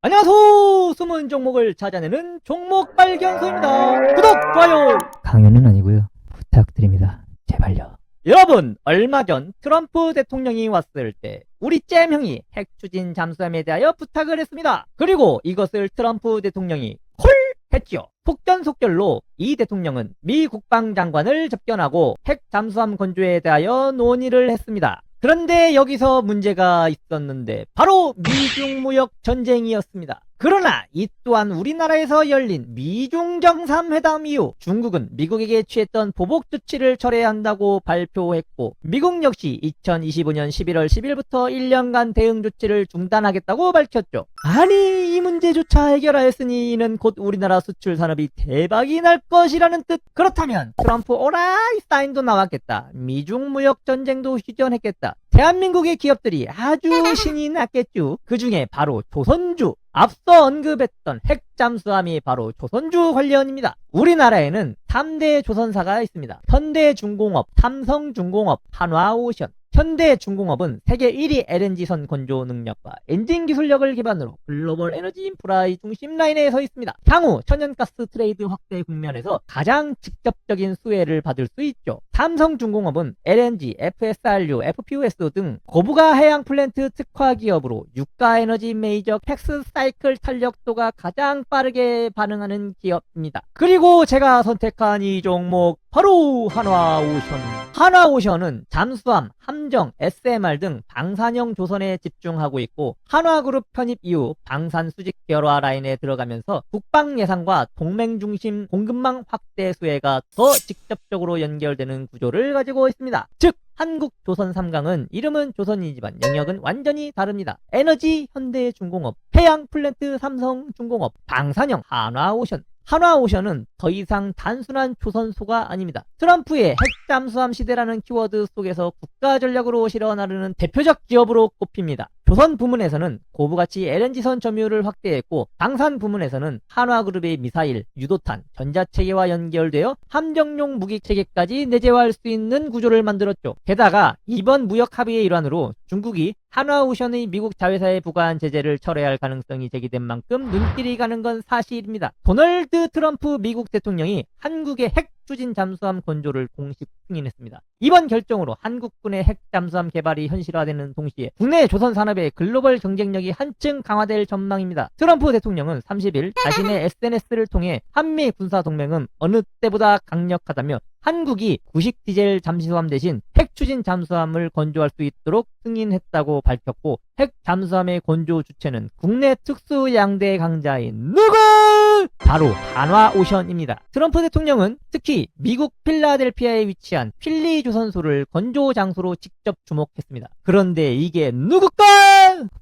안녕하세요. 숨은 종목을 찾아내는 종목 발견소입니다. 구독, 좋아요. 강요는 아니고요. 부탁드립니다. 제발요. 여러분, 얼마 전 트럼프 대통령이 왔을 때 우리 잼 형이 핵 추진 잠수함에 대하여 부탁을 했습니다. 그리고 이것을 트럼프 대통령이 콜 했죠. 속전속결로 이 대통령은 미 국방장관을 접견하고 핵 잠수함 건조에 대하여 논의를 했습니다. 그런데 여기서 문제가 있었는데 바로 미중 무역 전쟁이었습니다. 그러나 이 또한 우리나라에서 열린 미중 정상회담 이후 중국은 미국에게 취했던 보복 조치를 철회해야 한다고 발표했고, 미국 역시 2025년 11월 10일부터 1년간 대응 조치를 중단하겠다고 밝혔죠. 아니, 이 문제조차 해결하였으니 이는 곧 우리나라 수출 산업이 대박이 날 것이라는 뜻. 그렇다면 트럼프 오라이 사인도 나왔겠다. 미중 무역 전쟁도 휴전했겠다. 대한민국의 기업들이 아주 신이 났겠죠. 그 중에 바로 조선주, 앞서 언급했던 핵 잠수함이 바로 조선주 관련입니다. 우리나라에는 3대 조선사가 있습니다. 현대중공업, 삼성중공업, 한화오션. 현대중공업은 세계 1위 LNG선 건조 능력과 엔진 기술력을 기반으로 글로벌 에너지 인프라의 중심 라인에 서 있습니다. 향후 천연가스 트레이드 확대 국면에서 가장 직접적인 수혜를 받을 수 있죠. 삼성중공업은 LNG, FSRU, FPUS 등 고부가 해양 플랜트 특화 기업으로 유가 에너지 메이저 텍스 사이클 탄력도가 가장 빠르게 반응하는 기업입니다. 그리고 제가 선택한 이 종목 바로 한화오션. 한화오션은 잠수함, 함정, SMR 등 방산형 조선에 집중하고 있고, 한화그룹 편입 이후 방산 수직 결화 라인에 들어가면서 국방 예산과 동맹 중심 공급망 확대 수혜가 더 직접적으로 연결되는 구조를 가지고 있습니다. 즉 한국 조선 3강은 이름은 조선이지만 영역은 완전히 다릅니다. 에너지 현대중공업, 해양 플랜트 삼성중공업, 방산형 한화오션. 한화오션은 더 이상 단순한 조선소가 아닙니다. 트럼프의 핵잠수함 시대라는 키워드 속에서 국가 전략으로 실어나르는 대표적 기업으로 꼽힙니다. 조선 부문에서는 고부가치 LNG선 점유율을 확대했고, 방산 부문에서는 한화그룹의 미사일, 유도탄, 전자체계와 연결되어 함정용 무기체계까지 내재화할 수 있는 구조를 만들었죠. 게다가 이번 무역 합의의 일환으로 중국이 한화오션의 미국 자회사에 부과한 제재를 철회할 가능성이 제기된 만큼 눈길이 가는 건 사실입니다. 도널드 트럼프 미국 대통령이 한국의 핵 추진 잠수함 건조를 공식 승인했습니다. 이번 결정으로 한국군의 핵 잠수함 개발이 현실화되는 동시에 국내 조선 산업의 글로벌 경쟁력이 한층 강화될 전망입니다. 트럼프 대통령은 30일 자신의 SNS를 통해 한미 군사 동맹은 어느 때보다 강력하다며 한국이 구식 디젤 잠수함 대신 핵 추진 잠수함을 건조할 수 있도록 승인했다고 밝혔고, 핵 잠수함의 건조 주체는 국내 특수 양대 강자인 누구? 바로 한화오션입니다. 트럼프 대통령은 특히 미국 필라델피아에 위치한 필리 조선소를 건조 장소로 직접 주목했습니다. 그런데 이게 누구 거?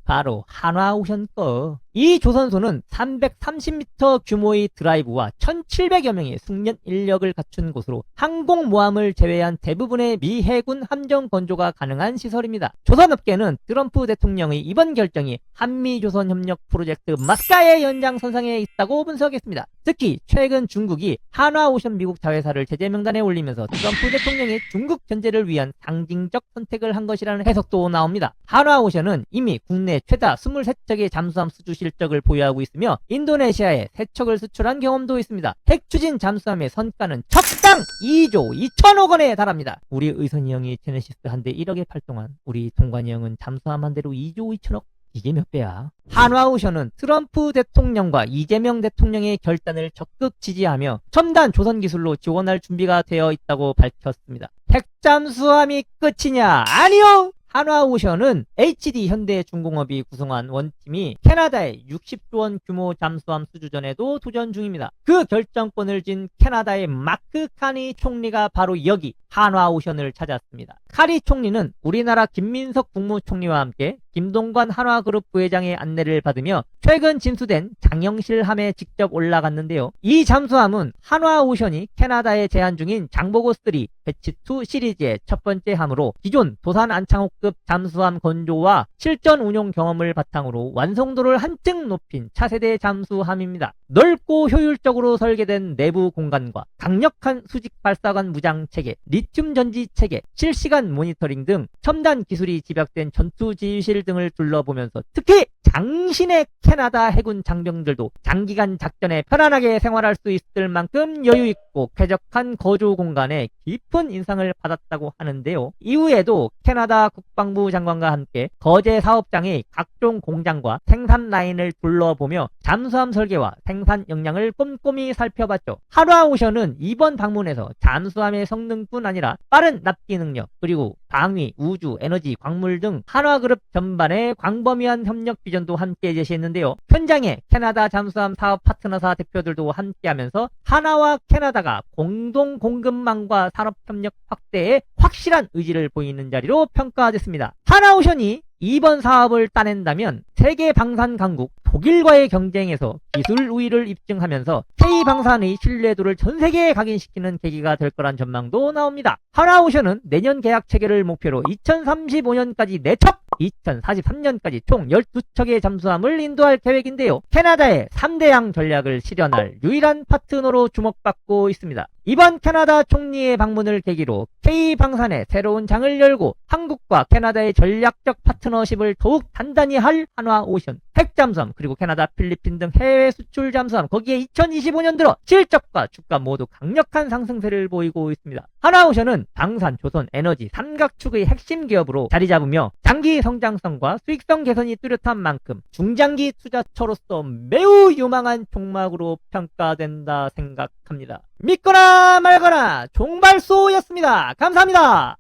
바로 한화오션 거. 이 조선소는 330m 규모의 드라이브와 1700여 명의 숙련 인력을 갖춘 곳으로 항공모함을 제외한 대부분의 미 해군 함정 건조가 가능한 시설입니다. 조선업계는 트럼프 대통령의 이번 결정이 한미조선 협력 프로젝트 마스카의 연장선상에 있다고 분석했습니다. 특히 최근 중국이 한화오션 미국 자회사를 제재 명단에 올리면서 트럼프 대통령이 중국 견제를 위한 상징적 선택을 한 것이라는 해석도 나옵니다. 한화오션은 이미 국내 최다 23척의 잠수함 수주 실적을 보유하고 있으며 인도네시아에 3척을 수출한 경험도 있습니다. 핵 추진 잠수함의 선가는 척당 2조 2천억 원에 달합니다. 우리 의선이 형이 제네시스 한 대 1억에 팔 동안 우리 동관이 형은 잠수함 한 대로 2조 2천억? 이게 몇 배야? 한화오션은 트럼프 대통령과 이재명 대통령의 결단을 적극 지지하며 첨단 조선 기술로 지원할 준비가 되어 있다고 밝혔습니다. 핵잠수함이 끝이냐? 아니요! 한화오션은 HD 현대중공업이 구성한 원팀이 캐나다의 60조 원 규모 잠수함 수주전에도 도전 중입니다. 그 결정권을 쥔 캐나다의 마크 카니 총리가 바로 여기 한화오션을 찾았습니다. 카니 총리는 우리나라 김민석 국무총리와 함께 김동관 한화그룹 부회장의 안내를 받으며 최근 진수된 장영실 함에 직접 올라갔는데요. 이 잠수함은 한화오션이 캐나다에 제한 중인 장보고3 배치2 시리즈의 첫 번째 함으로 기존 도산 안창호급 잠수함 건조와 실전 운용 경험을 바탕으로 완성도를 한층 높인 차세대 잠수함입니다. 넓고 효율적으로 설계된 내부 공간과 강력한 수직 발사관 무장 체계, 리튬 전지 체계, 실시간 모니터링 등 첨단 기술이 집약된 전투 지휘실 등을 둘러보면서 특히 장신의 캐나다 해군 장병들도 장기간 작전에 편안하게 생활할 수 있을 만큼 여유 있고 쾌적한 거주 공간에 깊은 인상을 받았다고 하는데요. 이후에도 캐나다 국방부 장관과 함께 거제 사업장의 각종 공장과 생산 라인을 둘러보며 잠수함 설계와 생산 역량을 꼼꼼히 살펴봤죠. 한화오션은 이번 방문에서 잠수함의 성능뿐 아니라 빠른 납기 능력, 그리고 방위, 우주, 에너지, 광물 등 한화그룹 전반의 광범위한 협력 비전도 함께 제시했는데요. 현장에 캐나다 잠수함 사업 파트너사 대표들도 함께하면서 하나와 캐나다가 공동 공급망과 산업협력 확대에 확실한 의지를 보이는 자리로 평가됐습니다. 하나오션이 이번 사업을 따낸다면 세계 방산 강국 독일과의 경쟁에서 기술 우위를 입증하면서 K방산의 신뢰도를 전 세계에 각인시키는 계기가 될 거란 전망도 나옵니다. 하나오션은 내년 계약 체계를 목표로 2035년까지 4척, 2043년까지 총 12척의 잠수함을 인도할 계획인데요. 캐나다의 3대양 전략을 실현할 유일한 파트너로 주목받고 있습니다. 이번 캐나다 총리의 방문을 계기로 K방산의 새로운 장을 열고 한국과 캐나다의 전략적 파트너십을 더욱 단단히 할 한화오션, 핵잠수함, 그리고 캐나다, 필리핀 등 해외 수출 잠수함, 거기에 2025년 들어 실적과 주가 모두 강력한 상승세를 보이고 있습니다. 한화오션은 방산, 조선, 에너지, 삼각축의 핵심 기업으로 자리 잡으며 장기 성장성과 수익성 개선이 뚜렷한 만큼 중장기 투자처로서 매우 유망한 종목으로 평가된다 생각합니다. 믿거나 말거나 종발소였습니다. 감사합니다.